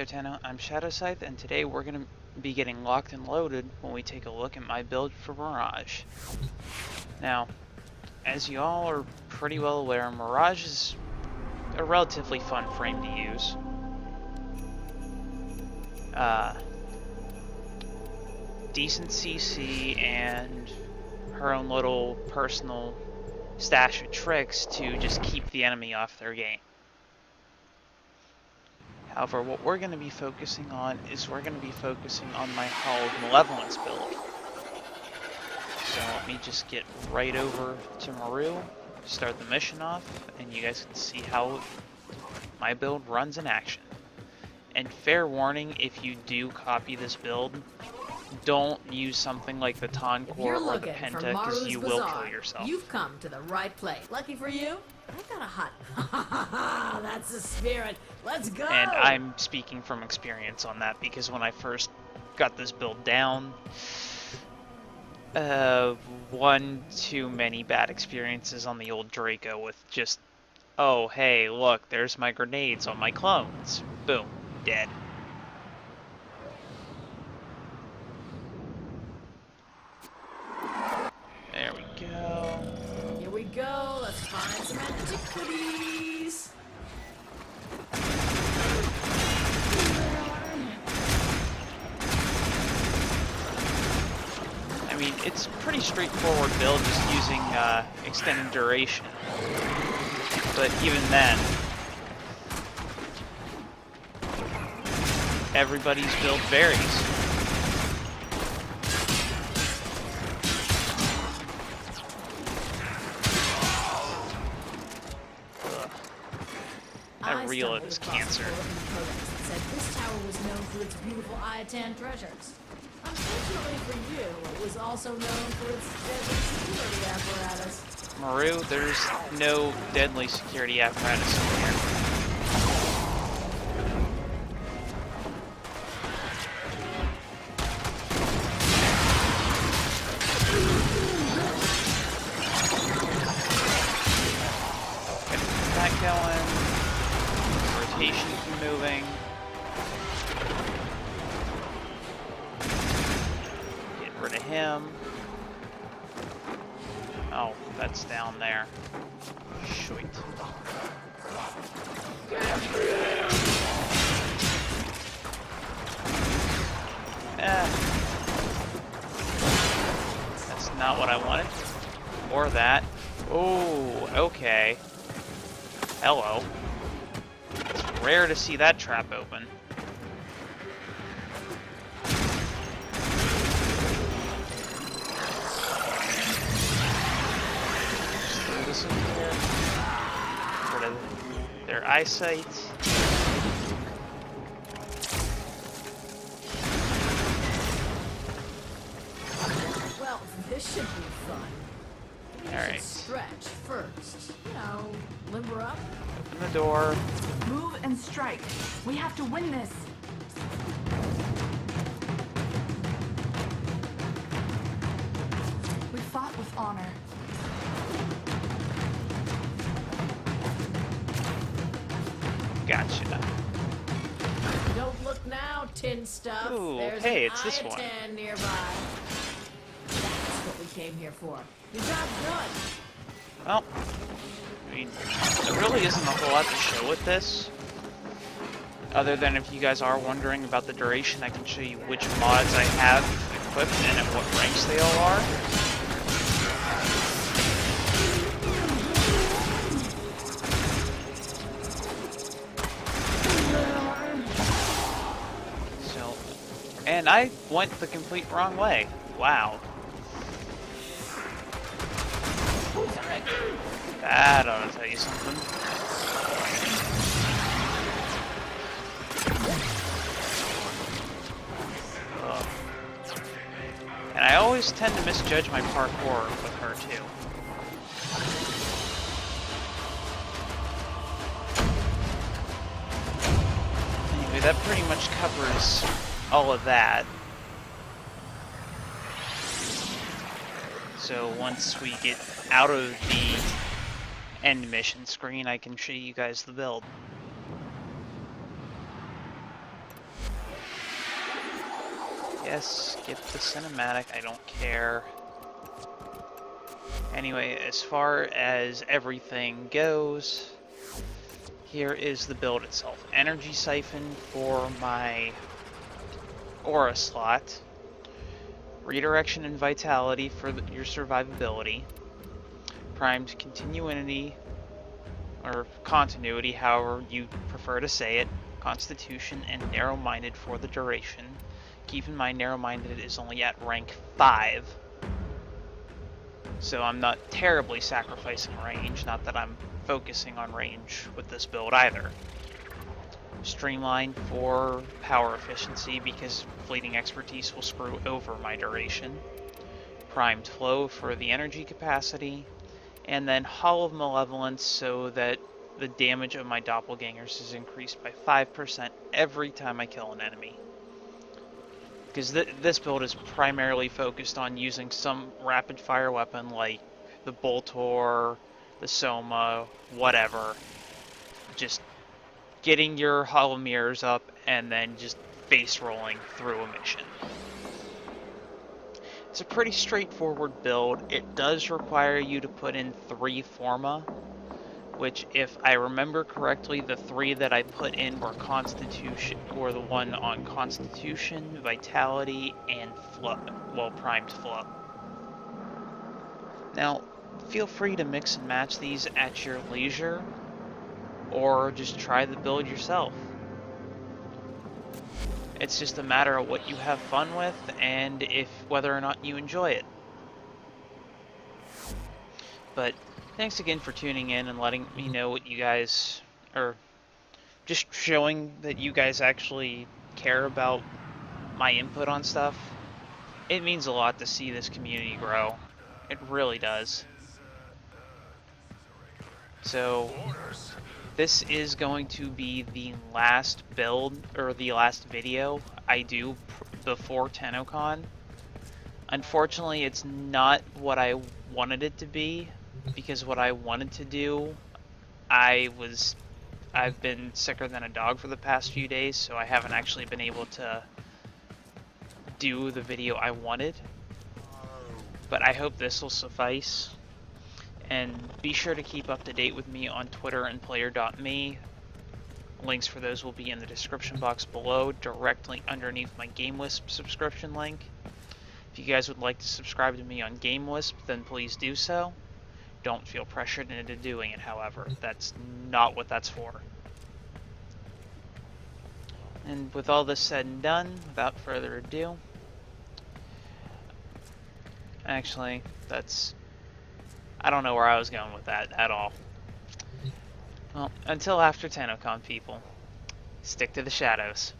there, Tenno. I'm Shadow Scythe, and today we're going to be getting locked and loaded when we take a look at my build for Mirage. Now, as you all are pretty well aware, Mirage is a relatively fun frame to use. Decent CC and her own little personal stash of tricks to just keep the enemy off their game. However, what we're going to be focusing on is we're going to be focusing on my Hallowed Malevolence build. So let me just get right over to Maru, start the mission off, and you guys can see how my build runs in action. And fair warning, if you do copy this build, don't use something like the Toncore or the Penta, because you will kill yourself. You've come to the right place. Lucky for you, I've got a hot... That's the spirit. Let's go! And I'm speaking from experience on that, because when I first got this build down, one too many bad experiences on the old Draco with just, oh, hey, look, there's my grenades on my clones. Boom, dead. There we go. Here we go. Let's find some antiquities. I mean, it's a pretty straightforward build, just using extended duration. But even then, everybody's build varies. That reel is cancer. Said this tower was known for its beautiful Iatan treasures. Unfortunately for you, it was also known for its deadly security apparatus. Maru, there's no deadly security apparatus in here. Get that going. Rotation moving. Get rid of him. Oh, that's down there. Shoot. That's not what I wanted. Or that. Oh, okay. Hello. It's rare to see that trap open. This in here. Get rid of their eyesight. Well, this should be fun. Alright. Stretch first. You know, limber up. Open the door. Move and strike. We have to win this. We fought with honor. Gotcha. Don't look now, tin stuff. Ooh, There's hey, an it's this one. Iatan nearby. That's what we came here for. Your job's done. Well, I mean, there really isn't a whole lot to show with this. Other than if you guys are wondering about the duration, I can show you which mods I have equipped and at what ranks they all are. So, and I went the complete wrong way. Wow. That ought to tell you something. Ugh. And I always tend to misjudge my parkour with her too. Anyway, that pretty much covers all of that. So once we get out of the end mission screen, I can show you guys the build. Yes, skip the cinematic, I don't care. Anyway, as far as everything goes, here is the build itself. Energy Siphon for my Aura slot. Redirection and Vitality for your survivability. Primed Continuity, or Continuity, however you prefer to say it. Constitution and Narrow-Minded for the duration. Keep in mind, Narrow-Minded is only at rank 5. So I'm not terribly sacrificing range, not that I'm focusing on range with this build either. Streamline for power efficiency because fleeting expertise will screw over my duration. Primed flow for the energy capacity. And then Hall of Malevolence so that the damage of my doppelgangers is increased by 5% every time I kill an enemy. Because this build is primarily focused on using some rapid fire weapon like the Boltor, the Soma, whatever. Just getting your hollow mirrors up and then just face rolling through a mission. It's a pretty straightforward build. It does require you to put in 3 Forma, which, if I remember correctly, the 3 that I put in were Constitution, or the one on Constitution, Vitality, and Flow, well, Primed Flow. Now, feel free to mix and match these at your leisure, or just try the build yourself. It's just a matter of what you have fun with, and if whether or not you enjoy it. But thanks again for tuning in and letting me know what you guys, or just showing that you guys actually care about my input on stuff. It means a lot to see this community grow. It really does. So, this is going to be the last build, or the last video I do before TennoCon. Unfortunately, it's not what I wanted it to be, because what I wanted to do, I've been sicker than a dog for the past few days, so I haven't actually been able to do the video I wanted. But I hope this will suffice. And be sure to keep up to date with me on Twitter and player.me. Links for those will be in the description box below, directly underneath my GameWisp subscription link. If you guys would like to subscribe to me on GameWisp, then please do so. Don't feel pressured into doing it, however. That's not what that's for. And with all this said and done, without further ado... Actually, I don't know where I was going with that at all. Well, until after TennoCon, people, stick to the shadows.